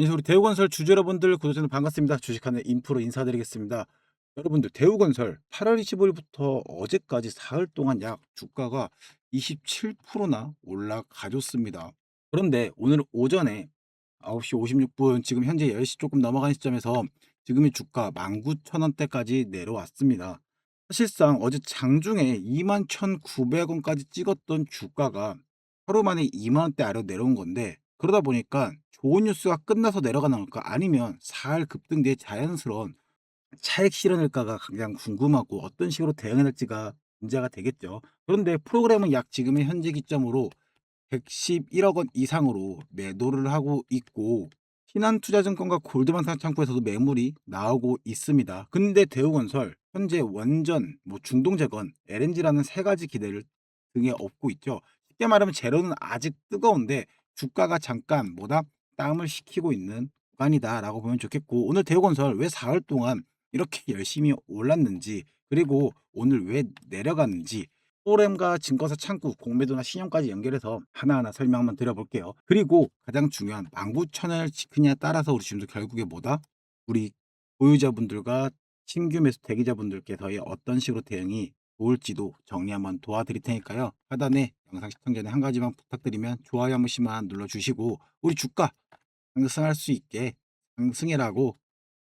안녕하세요. 우리 대우건설 주주 여러분들, 구독자님 반갑습니다. 주식하는 인프로 인사드리겠습니다. 여러분들, 대우건설 8월 25일부터 어제까지 사흘 동안 약 주가가 27%나 올라가줬습니다. 그런데 오늘 오전에 9시 56분, 지금 현재 10시 조금 넘어가는 시점에서 지금의 주가 19,000원대까지 내려왔습니다. 사실상 어제 장중에 21,900원까지 찍었던 주가가 하루 만에 2만원대 아래로 내려온 건데, 그러다 보니까 좋은 뉴스가 끝나서 내려가는 걸까, 아니면 4일 급등 뒤에 자연스러운 차익 실현일까가 가장 궁금하고, 어떤 식으로 대응해야 될지가 문제가 되겠죠. 그런데 프로그램은 약 지금의 현재 기점으로 111억 원 이상으로 매도를 하고 있고, 신한투자증권과 골드만삭스 창구에서도 매물이 나오고 있습니다. 근데 대우건설 현재 원전, 중동재건, LNG라는 세 가지 기대를 등에 업고 있죠. 쉽게 말하면 재료는 아직 뜨거운데 주가가 잠깐 땀을 식히고 있는 구간이다라고 보면 좋겠고, 오늘 대우건설 왜 사흘 동안 이렇게 열심히 올랐는지, 그리고 오늘 왜 내려갔는지, 프로그램과 증거사 창구, 공매도나 신용까지 연결해서 하나하나 설명 한번 드려볼게요. 그리고 가장 중요한 19,000원을 지키냐에 따라서 우리 지금도 결국에 우리 보유자분들과 신규 매수 대기자분들께서의 어떤 식으로 대응이 좋을지도 정리 한번 도와드릴 테니까요. 하단에 영상 시청 전에 한 가지만 부탁드리면 좋아요 한 번씩만 눌러주시고, 우리 주가 상승할 수 있게 상승해라고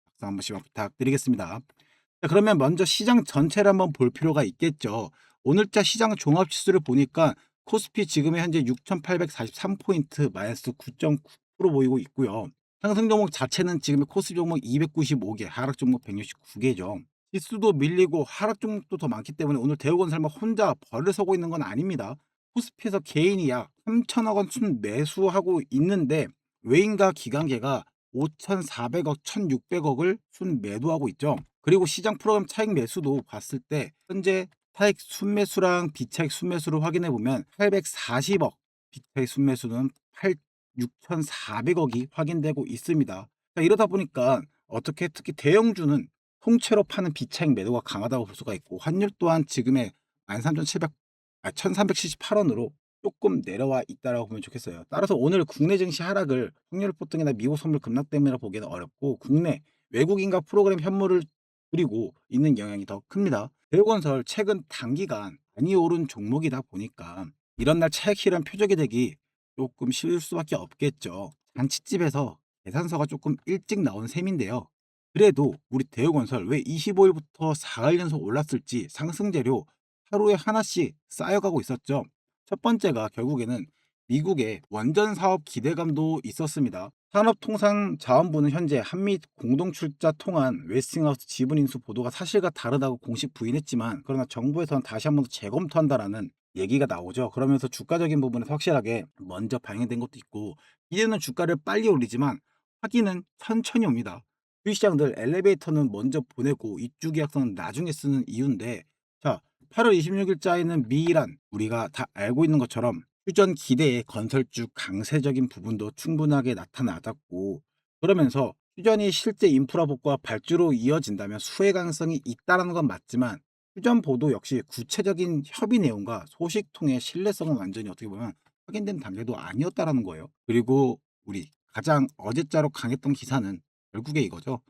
박수 한 번씩만 부탁드리겠습니다. 자, 그러면 먼저 시장 전체를 한번 볼 필요가 있겠죠. 오늘자 시장 종합지수를 보니까 코스피 지금의 현재 6,843포인트 마이너스 9.9% 보이고 있고요. 상승 종목 자체는 지금의 코스피 종목 295개, 하락 종목 169개죠. 지수도 밀리고 하락 종목도 더 많기 때문에 오늘 대우건설만 혼자 벌을 서고 있는 건 아닙니다. 코스피에서 개인이 약 3천억 원 순 매수하고 있는데, 외인과 기관계가 5,400억, 1,600억을 순 매도하고 있죠. 그리고 시장 프로그램 차익 매수도 봤을 때 현재 차익 순매수랑 비차익 순매수를 확인해 보면 840억, 비차익 순매수는 6,400억이 확인되고 있습니다. 자, 이러다 보니까 어떻게 특히 대형주는 통째로 파는 비차익 매도가 강하다고 볼 수가 있고, 환율 또한 지금의 13,378원으로 조금 내려와 있다라고 보면 좋겠어요. 따라서 오늘 국내 증시 하락을 확률 폭등이나 미국 선물 급락 때문에 보기는 어렵고, 국내 외국인과 프로그램 현물을 줄이고 있는 영향이 더 큽니다. 대우건설 최근 단기간 많이 오른 종목이다 보니까 이런 날 차익 실현 표적이 되기 조금 쉬울 수밖에 없겠죠. 잔치집에서 계산서가 조금 일찍 나온 셈인데요. 그래도 우리 대우건설 왜 25일부터 4일 연속 올랐을지, 상승 재료 하루에 하나씩 쌓여가고 있었죠. 첫 번째가 결국에는 미국의 원전 사업 기대감도 있었습니다. 산업통상자원부는 현재 한미 공동출자 통한 웨스팅하우스 지분 인수 보도가 사실과 다르다고 공식 부인했지만, 그러나 정부에서는 다시 한번 더 재검토한다라는 얘기가 나오죠. 그러면서 주가적인 부분에서 확실하게 먼저 반영된 것도 있고, 이제는 주가를 빨리 올리지만 확인은 천천히 옵니다. 주식시장들 엘리베이터는 먼저 보내고 입주 계약서는 나중에 쓰는 이유인데, 자, 8월 26일자에는 미이란, 우리가 다 알고 있는 것처럼 휴전 기대의 건설주 강세적인 부분도 충분하게 나타나졌고, 그러면서 휴전이 실제 인프라 복구와 발주로 이어진다면 수혜 가능성이 있다는 건 맞지만, 휴전 보도 역시 구체적인 협의 내용과 소식통의 신뢰성은 완전히 어떻게 보면 확인된 단계도 아니었다라는 거예요. 그리고 우리 가장 어제자로 강했던 기사는 결국에 이거죠.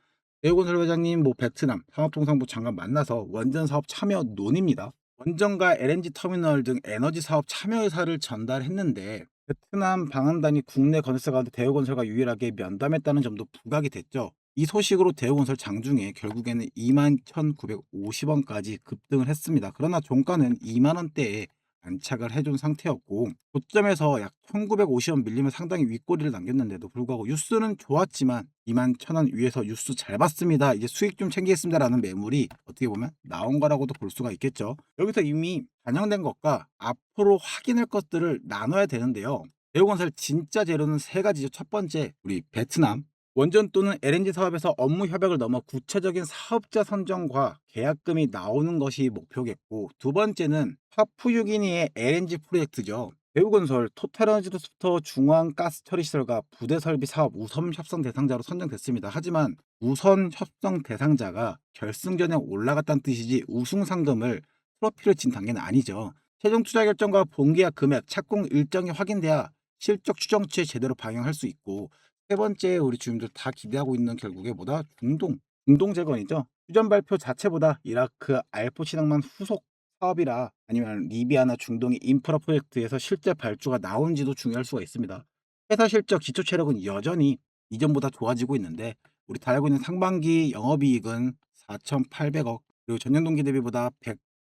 대우건설 회장님, 베트남 산업통상부 장관 만나서 원전 사업 참여 논의입니다. 원전과 LNG 터미널 등 에너지 사업 참여 의사를 전달했는데, 베트남 방한단이 국내 건설사 가운데 대우건설과 유일하게 면담했다는 점도 부각이 됐죠. 이 소식으로 대우건설 장중에 결국에는 21,950원까지 급등을 했습니다. 그러나 종가는 2만 원대에 안착을 해준 상태였고, 고점에서 약 1,950원 밀리면 상당히 윗꼬리를 남겼는데도 불구하고 뉴스는 좋았지만 21,000원 위에서 뉴스 잘 봤습니다, 이제 수익 좀 챙기겠습니다라는 매물이 어떻게 보면 나온 거라고도 볼 수가 있겠죠. 여기서 이미 반영된 것과 앞으로 확인할 것들을 나눠야 되는데요. 대우건설 진짜 재료는 세 가지죠. 첫 번째, 우리 베트남 원전 또는 LNG 사업에서 업무 협약을 넘어 구체적인 사업자 선정과 계약금이 나오는 것이 목표겠고, 두 번째는 파푸유기니의 LNG 프로젝트죠. 대우건설 토탈에너지부터 중앙가스처리시설과 부대설비 사업 우선 협상 대상자로 선정됐습니다. 하지만 우선 협상 대상자가 결승전에 올라갔다는 뜻이지 우승 상금을 트로피를 진 단계는 아니죠. 최종 투자 결정과 본계약 금액, 착공 일정이 확인돼야 실적 추정치에 제대로 반영할 수 있고, 세 번째 우리 주민들 다 기대하고 있는 결국에 뭐다? 중동 재건이죠. 휴전 발표 자체보다 이라크 알포 진앙만 후속 사업이라 아니면 리비아나 중동의 인프라 프로젝트에서 실제 발주가 나온지도 중요할 수가 있습니다. 회사 실적 기초 체력은 여전히 이전보다 좋아지고 있는데 우리 다 알고 있는 상반기 영업이익은 4,800억 그리고 전년 동기 대비보다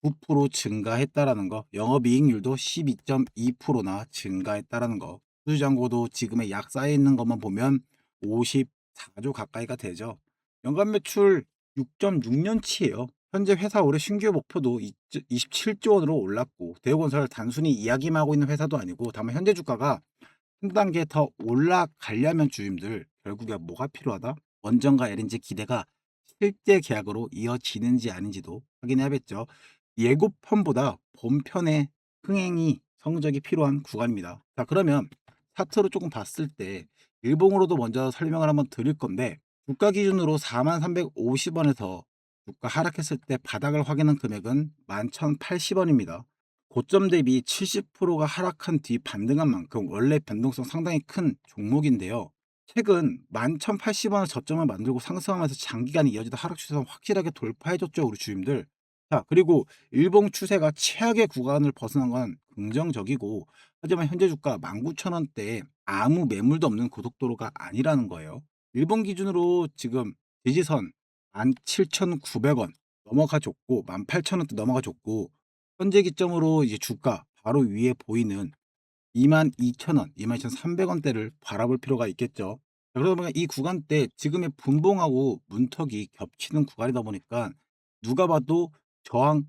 109% 증가했다라는 거, 영업이익률도 12.2%나 증가했다라는 거. 수주잔고도 지금의 약 쌓여 있는 것만 보면 54조 가까이가 되죠. 연간 매출 6.6년치예요. 현재 회사 올해 신규 목표도 27조 원으로 올랐고 대우건설 단순히 이야기만 하고 있는 회사도 아니고 다만 현재 주가가 한 단계 더 올라가려면 주임들 결국에 뭐가 필요하다? 원전과 LNG 기대가 실제 계약으로 이어지는지 아닌지도 확인해야겠죠. 예고편보다 본편의 흥행이 성적이 필요한 구간입니다. 자 그러면 차트로 조금 봤을 때 일봉으로도 먼저 설명을 한번 드릴 건데 주가 기준으로 4350원에서 주가 하락했을 때 바닥을 확인한 금액은 11,080원입니다. 고점 대비 70%가 하락한 뒤 반등한 만큼 원래 변동성 상당히 큰 종목인데요. 최근 11,080원을 저점을 만들고 상승하면서 장기간 이어지던 하락 추세를 확실하게 돌파해줬죠, 우리 주임들. 자, 그리고 일봉 추세가 최악의 구간을 벗어난 건 긍정적이고, 하지만 현재 주가 19,000원대에 아무 매물도 없는 고속도로가 아니라는 거예요. 일본 기준으로 지금 지지선 17,900원 넘어가 줬고, 18,000원대 넘어가 줬고, 현재 기점으로 이제 주가 바로 위에 보이는 22,000원, 22,300원대를 바라볼 필요가 있겠죠. 자, 그러다 보니까 이 구간대 지금의 분봉하고 문턱이 겹치는 구간이다 보니까 누가 봐도 저항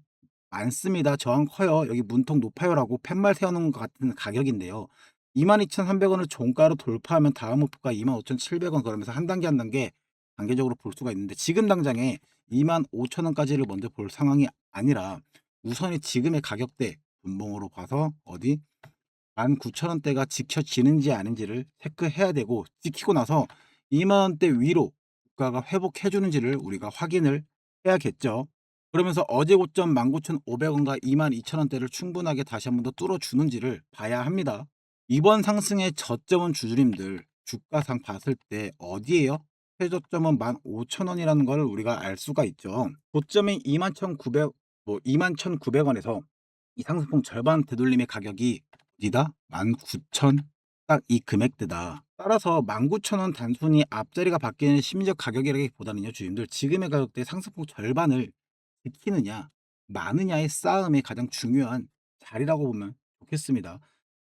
많습니다. 저항 커요. 여기 문턱 높아요라고 팻말 세워놓은 것 같은 가격인데요. 22,300원을 종가로 돌파하면 다음 목표가 25,700원 그러면서 한 단계 한 단계 단계적으로 볼 수가 있는데 지금 당장에 25,000원까지를 먼저 볼 상황이 아니라 우선이 지금의 가격대 분봉으로 봐서 어디 19,000원대가 지켜지는지 아닌지를 체크해야 되고 지키고 나서 2만원대 위로 주가가 회복해 주는지를 우리가 확인을 해야겠죠. 그러면서 어제 고점 19,500원과 22,000원대를 충분하게 다시 한번 더 뚫어주는지를 봐야 합니다. 이번 상승의 저점은 주주님들 주가상 봤을 때 어디에요? 최저점은 15,000원이라는 걸 우리가 알 수가 있죠. 고점이 21,900, 21,900원에서 이 상승폭 절반 되돌림의 가격이 어디다? 19,000 딱 이 금액대다. 따라서 19,000원 단순히 앞자리가 바뀌는 심리적 가격이라기보다는요, 주임들 지금의 가격대 상승폭 절반을 지키느냐, 마느냐의 싸움의 가장 중요한 자리라고 보면 좋겠습니다.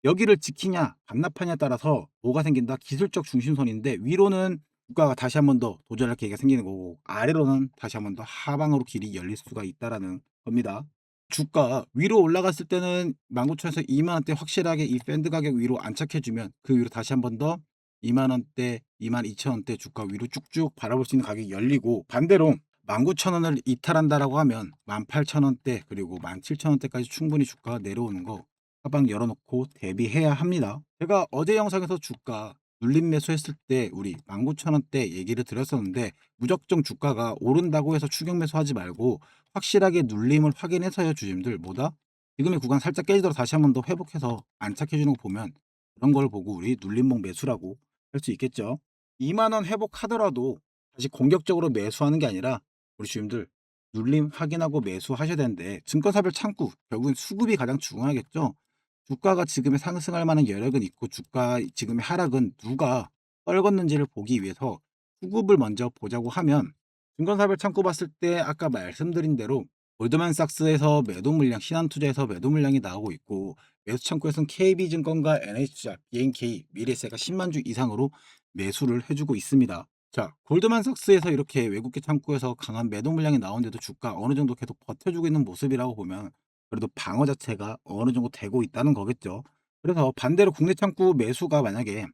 여기를 지키냐, 반납하냐에 따라서 뭐가 생긴다? 기술적 중심선인데 위로는 주가가 다시 한번 더 도전할 계기가 생기는 거고 아래로는 다시 한번 더 하방으로 길이 열릴 수가 있다라는 겁니다. 주가 위로 올라갔을 때는 19,000원에서 2만원대 확실하게 이 밴드 가격 위로 안착해주면 그 위로 다시 한번 더 2만원대, 22,000원대 주가 위로 쭉쭉 바라볼 수 있는 가격이 열리고 반대로 19,000원을 이탈한다라고 하면 18,000원대 그리고 17,000원대까지 충분히 주가가 내려오는 거 하방 열어놓고 대비해야 합니다. 제가 어제 영상에서 주가 눌림 매수했을 때 우리 19,000원대 얘기를 드렸었는데 무작정 주가가 오른다고 해서 추격 매수하지 말고 확실하게 눌림을 확인해서요 주님들 뭐다? 지금의 구간 살짝 깨지더라도 다시 한번 더 회복해서 안착해주는 거 보면 그런 걸 보고 우리 눌림목 매수라고 할 수 있겠죠. 2만원 회복하더라도 다시 공격적으로 매수하는 게 아니라 우리 주님들 눌림 확인하고 매수하셔야 되는데 증권사별 창구 결국엔 수급이 가장 중요하겠죠. 주가가 지금의 상승할 만한 여력은 있고 주가 지금의 하락은 누가 떨궜는지를 보기 위해서 수급을 먼저 보자고 하면 증권사별 창구 봤을 때 아까 말씀드린 대로 골드만삭스에서 매도 물량, 신한투자에서 매도 물량이 나오고 있고 매수 창구에서는 KB증권과 NH투자, BNK, 미래세가 10만 주 이상으로 매수를 해주고 있습니다. 자, 골드만삭스에서 이렇게 외국계 창구에서 강한 매도 물량이 나오는데도 주가 어느 정도 계속 버텨주고 있는 모습이라고 보면 그래도 방어 자체가 어느 정도 되고 있다는 거겠죠. 그래서 반대로 국내 창구 매수가 만약에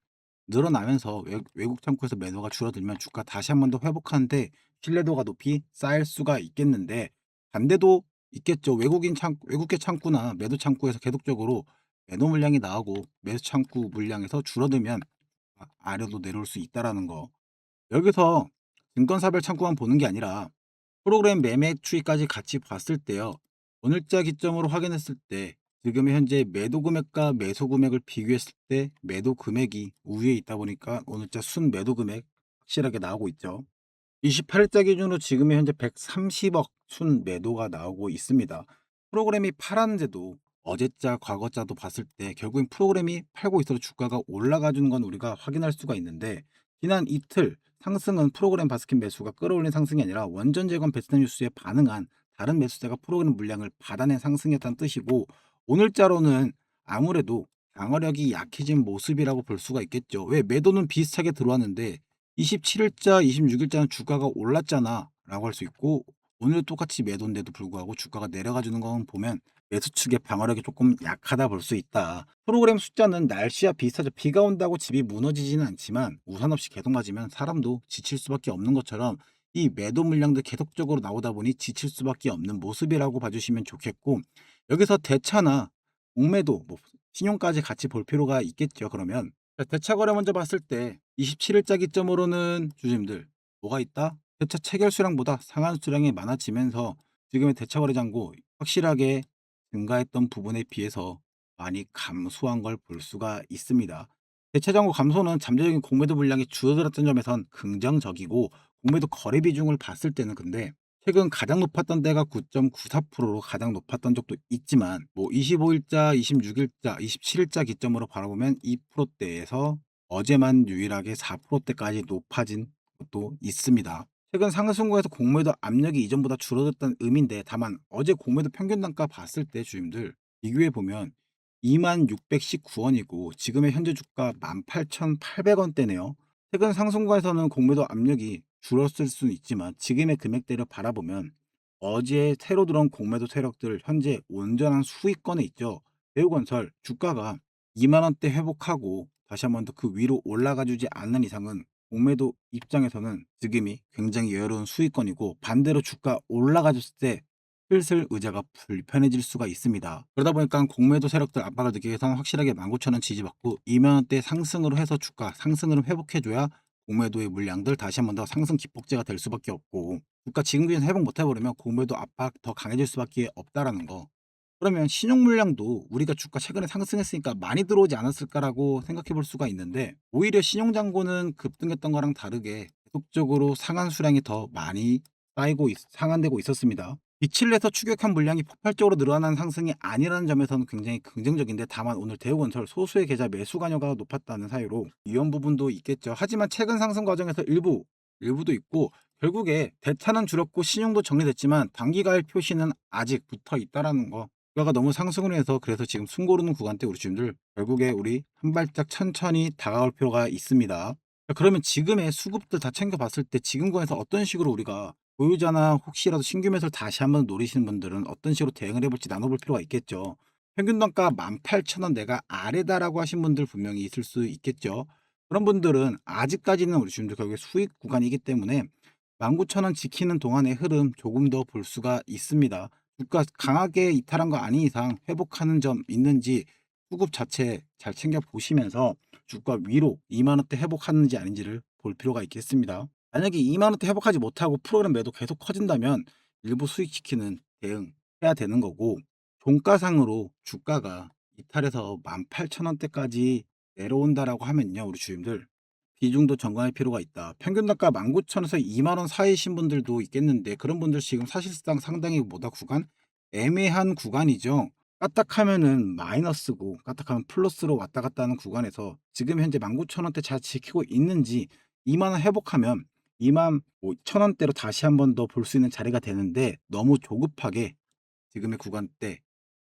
늘어나면서 외국 창구에서 매도가 줄어들면 주가 다시 한번 더 회복하는데 신뢰도가 높이 쌓일 수가 있겠는데 반대도 있겠죠. 외국계 창구나 매도 창구에서 계속적으로 매도 물량이 나오고 매수 창구 물량에서 줄어들면 아래로 내려올 수 있다라는 거. 여기서 증권사별 창구만 보는 게 아니라 프로그램 매매 추이까지 같이 봤을 때요. 오늘자 기점으로 확인했을 때 지금의 현재 매도 금액과 매수 금액을 비교했을 때 매도 금액이 우위에 있다 보니까 오늘자 순 매도 금액 확실하게 나오고 있죠. 28일자 기준으로 지금의 현재 130억 순 매도가 나오고 있습니다. 프로그램이 팔았는데도 어제자 과거자도 봤을 때 결국엔 프로그램이 팔고 있어도 주가가 올라가 주는 건 우리가 확인할 수가 있는데, 지난 이틀 상승은 프로그램 바스켓 매수가 끌어올린 상승이 아니라 원전 재건 베스트 뉴스에 반응한 다른 매수세가 프로그램 물량을 받아낸 상승이었다는 뜻이고, 오늘자로는 아무래도 방어력이 약해진 모습이라고 볼 수가 있겠죠. 왜 매도는 비슷하게 들어왔는데 27일자, 26일자는 주가가 올랐잖아 라고 할 수 있고, 오늘 똑같이 매도인데도 불구하고 주가가 내려가 주는 건 보면 매수 측의 방어력이 조금 약하다 볼 수 있다. 프로그램 숫자는 날씨와 비슷하죠. 비가 온다고 집이 무너지지는 않지만 우산 없이 계속 맞으면 사람도 지칠 수밖에 없는 것처럼 이 매도 물량도 계속적으로 나오다 보니 지칠 수밖에 없는 모습이라고 봐주시면 좋겠고, 여기서 대차나 공매도, 신용까지 같이 볼 필요가 있겠죠. 그러면 자, 대차 거래 먼저 봤을 때 27일자 기점으로는 주주님들 뭐가 있다? 대차 체결 수량보다 상한 수량이 많아지면서 지금의 대차 거래 잔고 확실하게 증가했던 부분에 비해서 많이 감소한 걸 볼 수가 있습니다. 대차 잔고 감소는 잠재적인 공매도 물량이 줄어들었던 점에선 긍정적이고, 공매도 거래 비중을 봤을 때는 근데 최근 가장 높았던 때가 9.94%로 가장 높았던 적도 있지만, 25일자, 26일자, 27일자 기점으로 바라보면 2%대에서 어제만 유일하게 4%대까지 높아진 것도 있습니다. 최근 상승국에서 공매도 압력이 이전보다 줄어들었다는 의미인데, 다만 어제 공매도 평균 단가 봤을 때 주임들 비교해 보면 2619원이고 지금의 현재 주가 18,800원대네요. 최근 상승국에서는 공매도 압력이 줄었을 수는 있지만 지금의 금액대를 바라보면 어제 새로 들어온 공매도 세력들 현재 온전한 수익권에 있죠. 대우건설 주가가 2만 원대 회복하고 다시 한번 더 그 위로 올라가 주지 않는 이상은 공매도 입장에서는 지금이 굉장히 여유로운 수익권이고, 반대로 주가 올라가 줬을 때 슬슬 의자가 불편해질 수가 있습니다. 그러다 보니까 공매도 세력들 압박을 느끼기 위해서는 확실하게 19,000원 지지받고 2만 원대 상승으로 해서 주가 상승을 회복해줘야 공매도의 물량들 다시 한번 더 상승 기폭제가 될 수밖에 없고, 주가 지금 기준 회복 못 해버리면 공매도 압박 더 강해질 수밖에 없다라는 거. 그러면 신용 물량도 우리가 주가 최근에 상승했으니까 많이 들어오지 않았을까라고 생각해 볼 수가 있는데, 오히려 신용 잔고는 급등했던 거랑 다르게 계속적으로 상한 수량이 더 많이 쌓이고 상한되고 있었습니다. 빛을 내서 추격한 물량이 폭발적으로 늘어난 상승이 아니라는 점에서는 굉장히 긍정적인데, 다만 오늘 대우건설 소수의 계좌 매수 관여가 높았다는 사유로 위험 부분도 있겠죠. 하지만 최근 상승 과정에서 일부도 있고, 결국에 대차는 줄었고 신용도 정리됐지만 단기가액 표시는 아직 붙어 있다라는 거. 주가가 너무 상승을 해서 그래서 지금 숨 고르는 구간대 우리 주님들 결국에 우리 한 발짝 천천히 다가올 필요가 있습니다. 자, 그러면 지금의 수급들 다 챙겨봤을 때 지금 구간에서 어떤 식으로 우리가 보유자나 혹시라도 신규 매수를 다시 한번 노리시는 분들은 어떤 식으로 대응을 해볼지 나눠볼 필요가 있겠죠. 평균 단가 18,000원 내가 아래다라고 하신 분들 분명히 있을 수 있겠죠. 그런 분들은 아직까지는 우리 주님들 결국에 수익 구간이기 때문에 19,000원 지키는 동안의 흐름 조금 더 볼 수가 있습니다. 주가 강하게 이탈한 거 아닌 이상 회복하는 점 있는지 수급 자체 잘 챙겨 보시면서 주가 위로 2만 원대 회복하는지 아닌지를 볼 필요가 있겠습니다. 만약에 2만 원대 회복하지 못하고 프로그램 매도 계속 커진다면 일부 수익시키는 대응해야 되는 거고, 종가상으로 주가가 이탈해서 18,000원대까지 내려온다라고 하면요 우리 주임들 비중도 점검할 필요가 있다. 평균 단가 19,000원에서 2만 원 사이신 분들도 있겠는데, 그런 분들 지금 사실상 상당히 뭐다 구간 애매한 구간이죠. 까딱하면은 마이너스고 까딱하면 플러스로 왔다 갔다 하는 구간에서 지금 현재 19,000원대 잘 지키고 있는지, 2만 원 회복하면 2만 5천원대로 다시 한번 더 볼 수 있는 자리가 되는데, 너무 조급하게 지금의 구간대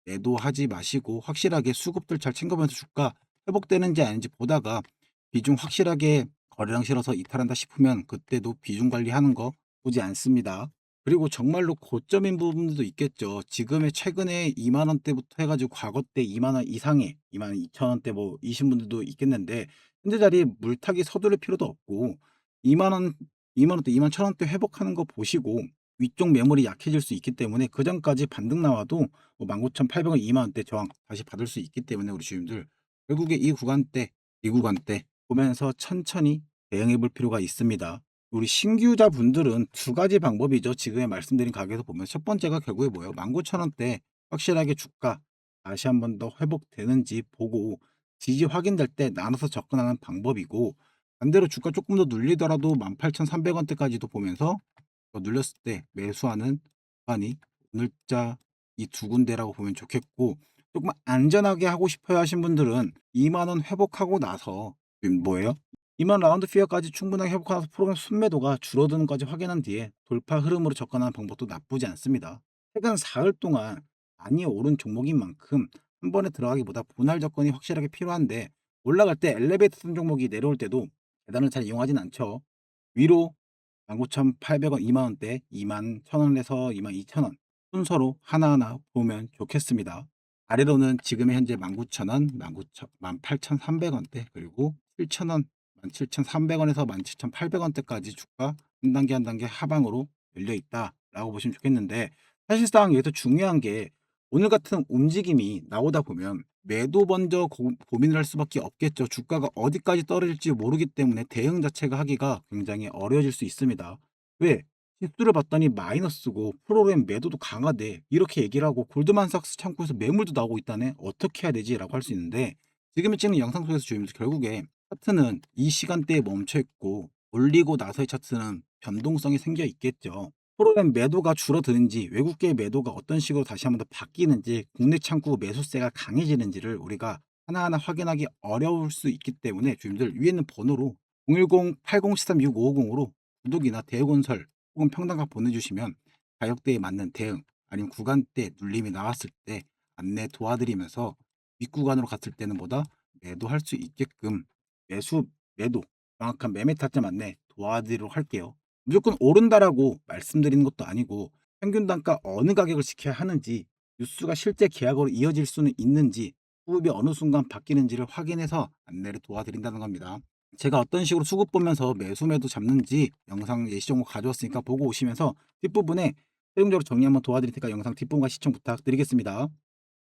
매도하지 마시고 확실하게 수급들 잘 챙겨보면서 주가 회복되는지 아닌지 보다가 비중 확실하게 거래량 실어서 이탈한다 싶으면 그때도 비중 관리하는 거 보지 않습니다. 그리고 정말로 고점인 부분도 있겠죠. 지금의 최근에 2만 원대부터 해가지고 과거 때 2만 원 이상의 2만 2천 원대 이신 분들도 있겠는데, 현재 자리에 물타기 서두를 필요도 없고 2만 원, 2만 원대, 2만 천 원대 회복하는 거 보시고 위쪽 매물이 약해질 수 있기 때문에 그 전까지 반등 나와도 19,800원, 2만 원대 저항 다시 받을 수 있기 때문에 우리 주님들 결국에 이 구간대 보면서 천천히 대응해 볼 필요가 있습니다. 우리 신규자분들은 두 가지 방법이죠. 지금에 말씀드린 가격에서 보면 첫 번째가 결국에 뭐예요? 19,000원대 확실하게 주가 다시 한번 더 회복되는지 보고 지지 확인될 때 나눠서 접근하는 방법이고, 반대로 주가 조금 더 눌리더라도 18,300원대까지도 보면서 눌렸을 때 매수하는 구간이 오늘자 이 두 군데라고 보면 좋겠고, 조금 안전하게 하고 싶어요 하신 분들은 2만 원 회복하고 나서 뭐예요? 2만 라운드 피어까지 충분하게 회복하고 나서 프로그램 순매도가 줄어드는 것까지 확인한 뒤에 돌파 흐름으로 접근하는 방법도 나쁘지 않습니다. 최근 사흘 동안 많이 오른 종목인 만큼 한 번에 들어가기보다 분할 접근이 확실하게 필요한데, 올라갈 때 엘리베이터 선 종목이 내려올 때도 계단을 잘 이용하진 않죠. 위로 19,800원, 2만 원대, 21,000원에서 22,000원 순서로 하나하나 보면 좋겠습니다. 아래로는 지금의 현재 19,000원, 18,300원대, 그리고 7,000원, 17,300원에서 17,800원대까지 주가 한 단계 한 단계 하방으로 열려 있다라고 보시면 좋겠는데, 사실상 여기서 중요한 게 오늘 같은 움직임이 나오다 보면 매도 먼저 고민을 할 수밖에 없겠죠. 주가가 어디까지 떨어질지 모르기 때문에 대응 자체가 하기가 굉장히 어려워질 수 있습니다. 왜? 지수를 봤더니 마이너스고 프로그램 매도도 강하대, 이렇게 얘기를 하고 골드만삭스 창구에서 매물도 나오고 있다네. 어떻게 해야 되지? 라고 할 수 있는데, 지금 찍는 영상 속에서 주면서 결국에 차트는 이 시간대에 멈춰 있고 올리고 나서의 차트는 변동성이 생겨 있겠죠. 프로그램 매도가 줄어드는지, 외국계 매도가 어떤 식으로 다시 한번 더 바뀌는지, 국내 창구 매수세가 강해지는지를 우리가 하나하나 확인하기 어려울 수 있기 때문에 주님들 위에 있는 번호로 010-8073-6550으로 구독이나 대우건설 혹은 평단가 보내주시면 가격대에 맞는 대응, 아니면 구간대 눌림이 나왔을 때 안내 도와드리면서 윗구간으로 갔을 때는 보다 매도할 수 있게끔 매수, 매도, 정확한 매매 타점 안내 도와드리도록 할게요. 무조건 오른다라고 말씀드리는 것도 아니고, 평균 단가 어느 가격을 지켜야 하는지, 뉴스가 실제 계약으로 이어질 수는 있는지, 수급이 어느 순간 바뀌는지를 확인해서 안내를 도와드린다는 겁니다. 제가 어떤 식으로 수급 보면서 매수 매도 잡는지 영상 예시 정보 가져왔으니까 보고 오시면서 뒷부분에 최종적으로 정리 한번 도와드릴 테니까 영상 뒷부분과 시청 부탁드리겠습니다.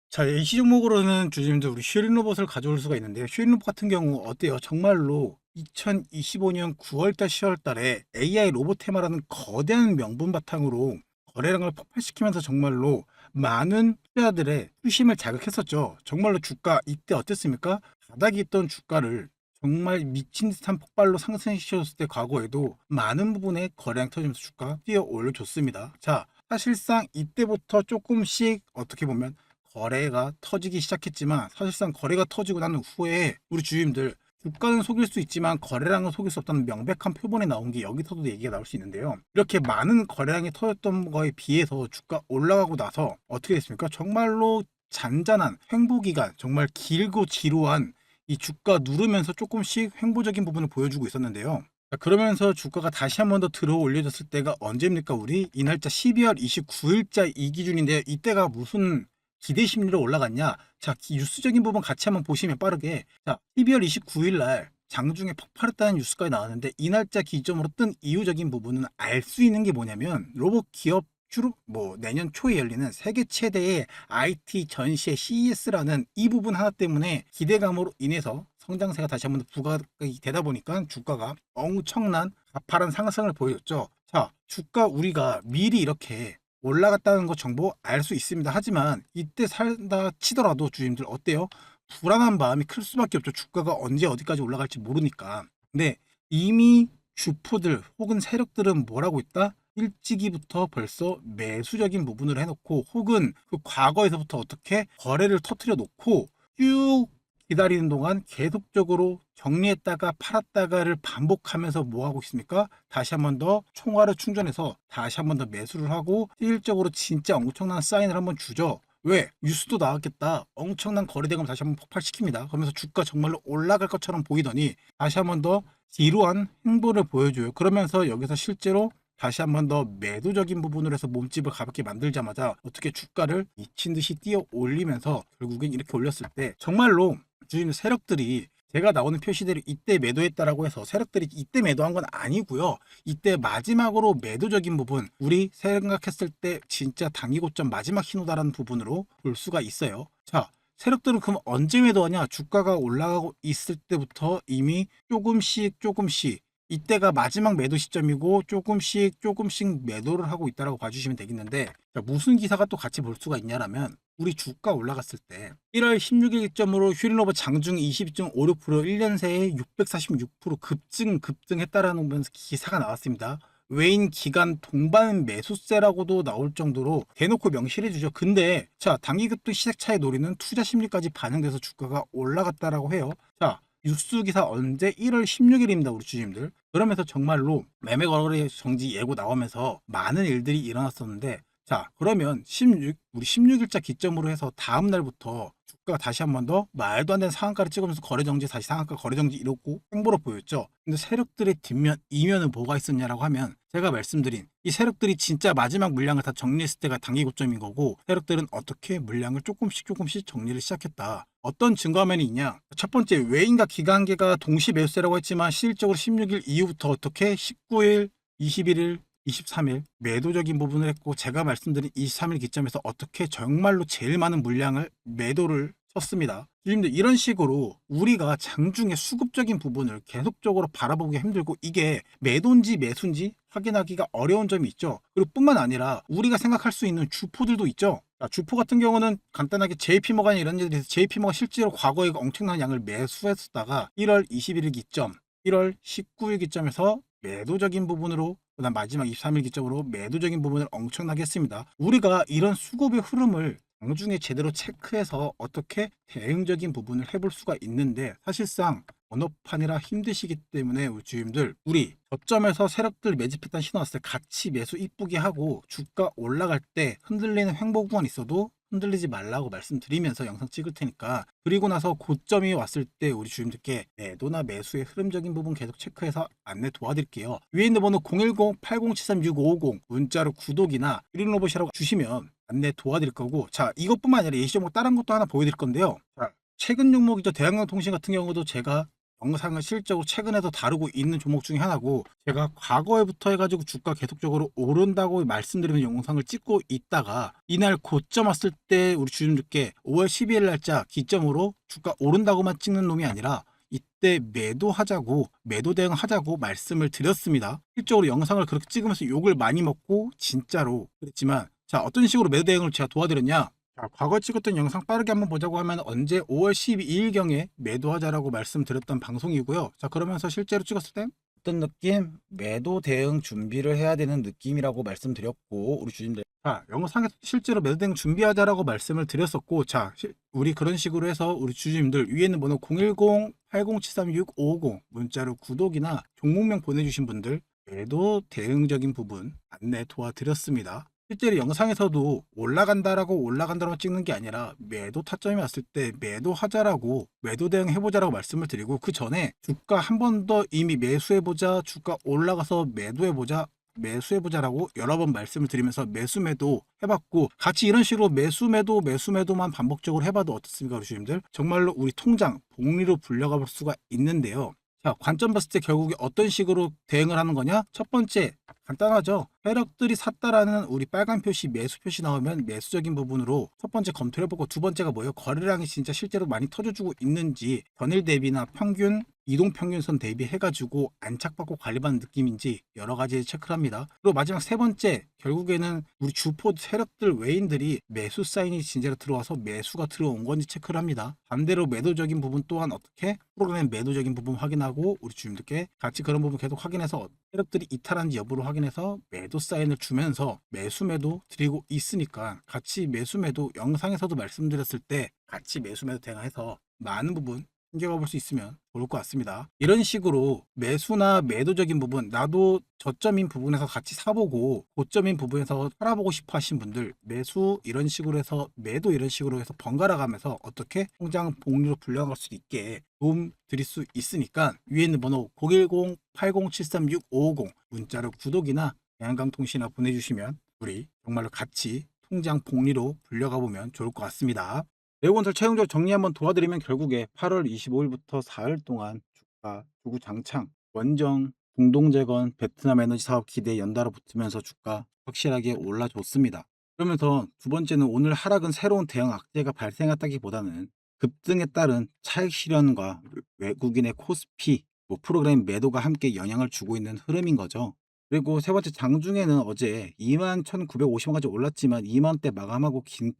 자, 예시 종목으로는 주님들 우리 슈린 로봇을 가져올 수가 있는데요. 슈린 로봇 같은 경우 어때요? 정말로 2025년 9월달 10월달에 AI 로봇 테마라는 거대한 명분 바탕으로 거래량을 폭발시키면서 정말로 많은 투자들의 수심을 자극했었죠. 정말로 주가 이때 어땠습니까? 바닥에 있던 주가를 정말 미친 듯한 폭발로 상승시켰을 때 과거에도 많은 부분에 거래량 터지면서 주가 뛰어 올려줬습니다. 자, 사실상 이때부터 조금씩 어떻게 보면 거래가 터지기 시작했지만, 사실상 거래가 터지고 난 후에 우리 주주님들 주가는 속일 수 있지만 거래량은 속일 수 없다는 명백한 표본이 나온 게 여기서도 얘기가 나올 수 있는데요. 이렇게 많은 거래량이 터졌던 거에 비해서 주가 올라가고 나서 어떻게 됐습니까? 정말로 잔잔한 횡보기간, 정말 길고 지루한 이 주가 누르면서 조금씩 횡보적인 부분을 보여주고 있었는데요. 자, 그러면서 주가가 다시 한 번 더 들어 올려졌을 때가 언제입니까? 우리 이 날짜 12월 29일자 이 기준인데, 이때가 무슨 기대 심리로 올라갔냐? 자, 뉴스적인 부분 같이 한번 보시면 빠르게, 자, 12월 29일 날 장중에 폭발했다는 뉴스까지 나왔는데, 이 날짜 기점으로 뜬 이유적인 부분은 알 수 있는 게 뭐냐면, 로봇 기업 주로 내년 초에 열리는 세계 최대의 IT 전시회 CES라는 이 부분 하나 때문에 기대감으로 인해서 성장세가 다시 한번 부각이 되다 보니까 주가가 엄청난 가파른 상승을 보여줬죠. 자, 주가 우리가 미리 이렇게 올라갔다는 거 정보 알 수 있습니다. 하지만 이때 살다 치더라도 주님들 어때요? 불안한 마음이 클 수밖에 없죠. 주가가 언제 어디까지 올라갈지 모르니까. 근데 이미 주포들 혹은 세력들은 뭐라고 있다? 일찍이부터 벌써 매수적인 부분을 해놓고, 혹은 그 과거에서부터 어떻게 거래를 터트려 놓고 쭉 기다리는 동안 계속적으로 정리했다가 팔았다가를 반복하면서 뭐 하고 있습니까? 다시 한 번 더 총알을 충전해서 다시 한 번 더 매수를 하고 실질적으로 진짜 엄청난 사인을 한번 주죠. 왜? 뉴스도 나왔겠다. 엄청난 거래대금 다시 한번 폭발시킵니다. 그러면서 주가 정말로 올라갈 것처럼 보이더니 다시 한 번 더 지루한 행보를 보여줘요. 그러면서 여기서 실제로 다시 한 번 더 매도적인 부분으로 해서 몸집을 가볍게 만들자마자 어떻게 주가를 미친 듯이 뛰어 올리면서 결국엔 이렇게 올렸을 때, 정말로 주인 세력들이 제가 나오는 표시대로 이때 매도했다라고 해서 세력들이 이때 매도한 건 아니고요. 이때 마지막으로 매도적인 부분, 우리 생각했을 때 진짜 단기 고점 마지막 신호다라는 부분으로 볼 수가 있어요. 자, 세력들은 그럼 언제 매도하냐? 주가가 올라가고 있을 때부터 이미 조금씩 이때가 마지막 매도 시점이고 조금씩 매도를 하고 있다라고 봐주시면 되겠는데, 자, 무슨 기사가 또 같이 볼 수가 있냐라면 우리 주가 올라갔을 때 1월 16일 기점으로 휴린로버 장중 22.56% 1년 새에 646% 급등했다라는 기사가 나왔습니다. 외인 기간 동반 매수세라고도 나올 정도로 대놓고 명시를 해주죠. 근데 자, 단기급등 시세차익 노리는 투자 심리까지 반영돼서 주가가 올라갔다라고 해요. 자, 뉴스 기사 언제? 1월 16일입니다, 우리 주주님들. 그러면서 정말로 매매 거래 정지 예고 나오면서 많은 일들이 일어났었는데, 자, 그러면 우리 16일자 기점으로 해서 다음 날부터 주가가 다시 한 번 더 말도 안 되는 상한가를 찍으면서 거래 정지, 다시 상한가 거래 정지 이렇고 행보로 보였죠. 근데 세력들의 뒷면 이면은 뭐가 있었냐라고 하면, 제가 말씀드린 이 세력들이 진짜 마지막 물량을 다 정리했을 때가 단기 고점인 거고, 세력들은 어떻게 물량을 조금씩 정리를 시작했다. 어떤 증거화면이 있냐? 첫 번째, 외인과 기관계가 동시 매수세라고 했지만 실질적으로 16일 이후부터 어떻게 19일, 21일, 23일 매도적인 부분을 했고, 제가 말씀드린 23일 기점에서 어떻게 정말로 제일 많은 물량을 매도를 쳤습니다. 주님들, 이런 식으로 우리가 장중에 수급적인 부분을 계속적으로 바라보기 힘들고, 이게 매도인지 매수인지 확인하기가 어려운 점이 있죠. 그리고 뿐만 아니라 우리가 생각할 수 있는 주포들도 있죠. 주포 같은 경우는 간단하게 JP모간이 이런 일들이 있어서, JP모가 실제로 과거에 엄청난 양을 매수했다가 1월 21일 기점, 1월 19일 기점에서 매도적인 부분으로, 그다음 마지막 23일 기점으로 매도적인 부분을 엄청나게 했습니다. 우리가 이런 수급의 흐름을 장중에 제대로 체크해서 어떻게 대응적인 부분을 해볼 수가 있는데, 사실상 번호판이라 힘드시기 때문에 우리 주임들, 우리 저점에서 세력들 매집했던 신호 왔을 때 같이 매수 이쁘게 하고, 주가 올라갈 때 흔들리는 횡보 구간 있어도 흔들리지 말라고 말씀드리면서 영상 찍을 테니까, 그리고 나서 고점이 왔을 때 우리 주임들께 매도나 매수의 흐름적인 부분 계속 체크해서 안내 도와드릴게요. 위에 있는 번호 010-8073-6550 문자로 구독이나 그린로봇이라고 주시면 안내 도와드릴 거고, 자, 이것뿐만 아니라 예시 종목 다른 것도 하나 보여드릴 건데요. 자, 최근 종목이죠. 대한항공통신 같은 경우도 제가 영상을 실적으로 최근에도 다루고 있는 종목 중에 하나고, 제가 과거에부터 해가지고 주가 계속적으로 오른다고 말씀드리는 영상을 찍고 있다가 이날 고점 왔을 때 우리 주주님들께 5월 12일 날짜 기점으로 주가 오른다고만 찍는 놈이 아니라 이때 매도하자고, 매도 대응하자고 말씀을 드렸습니다. 실적으로 영상을 그렇게 찍으면서 욕을 많이 먹고 진짜로 그랬지만, 자, 어떤 식으로 매도 대응을 제가 도와드렸냐? 자, 과거 찍었던 영상 빠르게 한번 보자고 하면 언제 5월 12일경에 매도하자라고 말씀드렸던 방송이고요. 자, 그러면서 실제로 찍었을 때 어떤 느낌? 매도 대응 준비를 해야 되는 느낌이라고 말씀드렸고, 우리 주님들, 자, 영상에서 실제로 매도 대응 준비하자라고 말씀을 드렸었고, 자, 우리 그런 식으로 해서 우리 주주님들 위에 있는 번호 010-8073-6550 문자로 구독이나 종목명 보내주신 분들 매도 대응적인 부분 안내 도와드렸습니다. 실제로 영상에서도 올라간다라고 찍는 게 아니라 매도 타점이 왔을 때 매도하자라고, 매도 대응해보자라고 말씀을 드리고, 그 전에 주가 한 번 더 이미 매수해보자, 주가 올라가서 매수해보자라고 여러 번 말씀을 드리면서 매수 매도 해봤고, 같이 이런 식으로 매수 매도만 반복적으로 해봐도 어떻습니까, 우리 주님들? 정말로 우리 통장 복리로 불려가 볼 수가 있는데요. 자, 관점 봤을 때 결국에 어떤 식으로 대응을 하는 거냐? 첫 번째, 간단하죠. 세력들이 샀다라는 우리 빨간 표시, 매수 표시 나오면 매수적인 부분으로 첫 번째 검토를 해보고, 두 번째가 뭐예요? 거래량이 진짜 실제로 많이 터져주고 있는지, 전일 대비나 평균, 이동평균선 대비해가지고 안착받고 관리받는 느낌인지 여러 가지 체크를 합니다. 그리고 마지막 세 번째, 결국에는 우리 주포 세력들 외인들이 매수 사인이 진짜로 들어와서 매수가 들어온 건지 체크를 합니다. 반대로 매도적인 부분 또한 어떻게 프로그램 매도적인 부분 확인하고, 우리 주님들께 같이 그런 부분 계속 확인해서 세력들이 이탈한지 여부를 확인해서 매도 사인을 주면서 매수 매도 드리고 있으니까, 같이 매수 매도 영상에서도 말씀드렸을 때 같이 매수 매도 대응해서 많은 부분 챙겨가 볼 수 있으면 좋을 것 같습니다. 이런 식으로 매수나 매도적인 부분, 나도 저점인 부분에서 같이 사보고 고점인 부분에서 팔아보고 싶어 하신 분들, 매수 이런 식으로 해서 매도 이런 식으로 해서 번갈아 가면서 어떻게 통장 복리로 불려갈 수 있게 도움 드릴 수 있으니까, 위에 있는 번호 010-8073-6550 문자로 구독이나 대한강통신이나 보내주시면 우리 정말로 같이 통장 복리로 불려가 보면 좋을 것 같습니다. 내후건설 최종적 정리 한번 도와드리면, 결국에 8월 25일부터 4일 동안 주가 주구장창 원정, 공동재건, 베트남 에너지 사업 기대 연달아 붙으면서 주가 확실하게 올라줬습니다. 그러면서 두 번째는, 오늘 하락은 새로운 대형 악재가 발생했다기보다는 급등에 따른 차익 실현과 외국인의 코스피 뭐 프로그램 매도가 함께 영향을 주고 있는 흐름인 거죠. 그리고 세 번째 장중에는 어제 21,950원까지 올랐지만 2만원대 마감하고 긴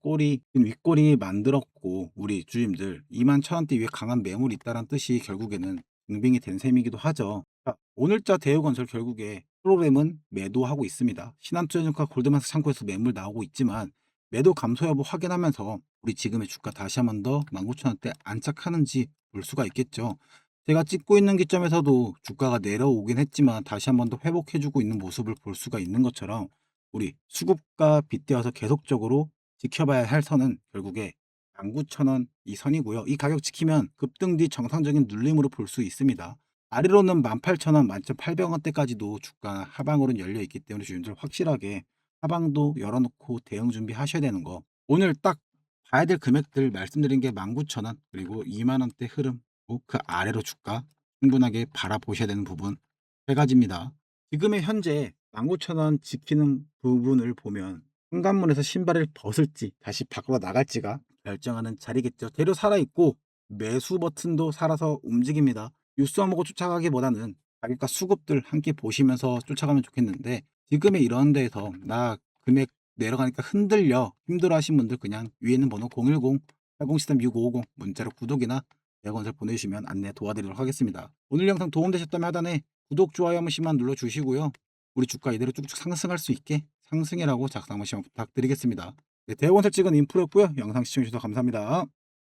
윗꼬리 만들었고 우리 주임들 21,000원대 위에 강한 매물이 있다는 뜻이 결국에는 증빙이 된 셈이기도 하죠. 자, 오늘자 대우건설 결국에 프로그램은 매도하고 있습니다. 신한투자증권 골드만스 창고에서 매물 나오고 있지만 매도 감소 여부 확인하면서 우리 지금의 주가 다시 한 번 더 19,000원대 안착하는지 볼 수가 있겠죠. 제가 찍고 있는 기점에서도 주가가 내려오긴 했지만 다시 한 번 더 회복해주고 있는 모습을 볼 수가 있는 것처럼 우리 수급과 빗대어서 계속적으로 지켜봐야 할 선은 결국에 19,000원 이 선이고요. 이 가격 지키면 급등 뒤 정상적인 눌림으로 볼 수 있습니다. 아래로는 18,000원, 11,800원대까지도 주가 하방으로는 열려 있기 때문에 주님들 확실하게 하방도 열어놓고 대응 준비하셔야 되는 거. 오늘 딱 봐야 될 금액들 말씀드린 게 19,000원 그리고 2만원대 흐름 그 아래로 주가 충분하게 바라보셔야 되는 부분 세 가지입니다. 지금의 현재 19,000원 지키는 부분을 보면 현관문에서 신발을 벗을지 다시 밖으로 나갈지가 결정하는 자리겠죠. 재료 살아있고 매수 버튼도 살아서 움직입니다. 뉴스만 보고 쫓아가기보다는 가격과 수급들 함께 보시면서 쫓아가면 좋겠는데 지금의 이런 데에서 나 금액 내려가니까 흔들려 힘들어 하신 분들 그냥 위에 있는 번호 010-8013-6550 문자로 구독이나 대건설 보내주시면 안내 도와드리도록 하겠습니다. 오늘 영상 도움되셨다면 하단에 구독, 좋아요 한 번씩만 눌러주시고요. 우리 주가 이대로 쭉쭉 상승할 수 있게 상승이라고 작성 한 번씩만 부탁드리겠습니다. 네, 대건설 찍은 인프로였고요. 영상 시청해주셔서 감사합니다.